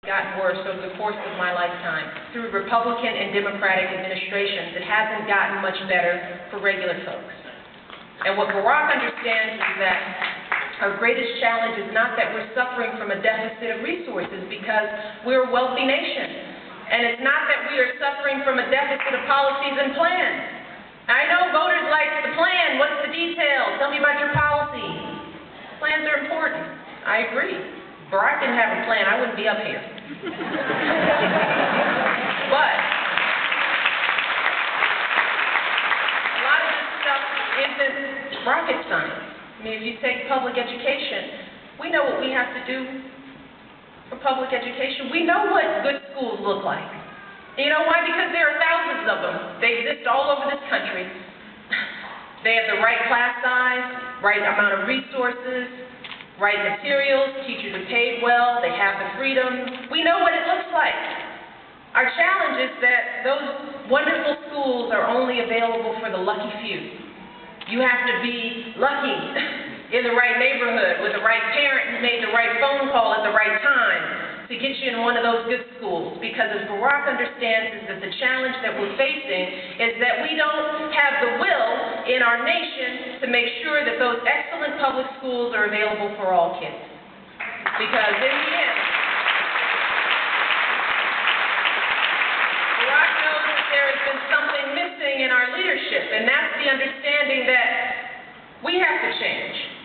gotten worse over the course of my lifetime. Through Republican and Democratic administrations, it hasn't gotten much better for regular folks. And what Barack understands is that our greatest challenge is not that we're suffering from a deficit of resources because we're a wealthy nation. And it's not that we are suffering from a deficit of policies and plans. I know voters like the plan. What's the details? Tell me about your policy. Plans are important. I agree. Barack didn't have a plan. I wouldn't be up here. But a lot of this stuff isn't rocket science. I mean, if you take public education, we know what we have to do for public education. We know what good schools look like. You know why? Because there are thousands of them. They exist all over this country. They have the right class size, right amount of resources, right materials, teachers are paid well, they have the freedom. We know what it looks like. Our challenge is that those wonderful schools are only available for the lucky few. You have to be lucky in the right neighborhood with the right parent who made the right phone call at the right time to get you in one of those good schools. Because as Barack understands is that the challenge that we're facing is that we don't have the will in our nation to make sure that those excellent public schools are available for all kids. Because in the end, Barack knows that there has been something missing in our leadership, and that's the understanding that we have to change.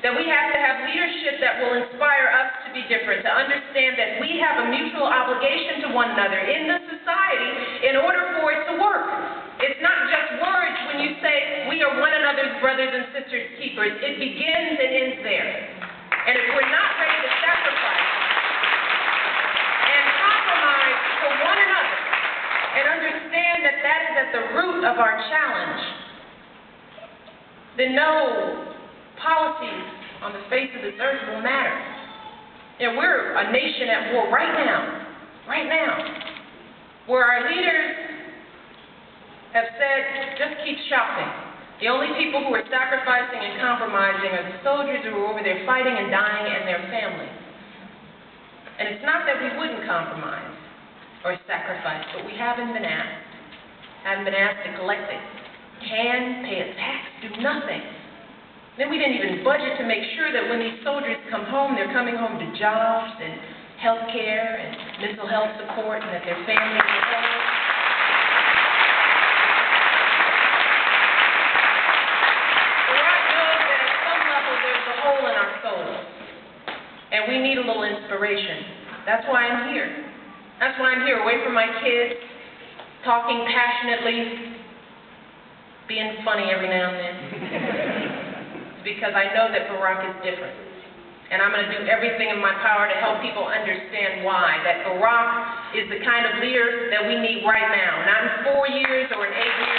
That we have to have leadership that will inspire us to be different, to understand that we have a mutual obligation to one another in the society in order for it to work. It's not just words when you say we are one another's brothers and sisters keepers. It begins and ends there. And if we're not ready to sacrifice and compromise for one another and understand that that is at the root of our challenge, then no policies on the face of this earth will matter. And we're a nation at war right now, where our leaders have said, just keep shopping. The only people who are sacrificing and compromising are the soldiers who are over there fighting and dying and their families. And it's not that we wouldn't compromise or sacrifice, but we haven't been asked to collect a can, pay a tax, do nothing. Then we didn't even budget to make sure that when these soldiers come home, they're coming home to jobs and health care and mental health support and that their families are whole. Barack knows that at some level there's a hole in our souls, and we need a little inspiration. That's why I'm here. That's why I'm here, away from my kids, talking passionately, being funny every now and then. Because I know that Barack is different. And I'm going to do everything in my power to help people understand why. That Barack is the kind of leader that we need right now. Not in 4 years or in 8 years.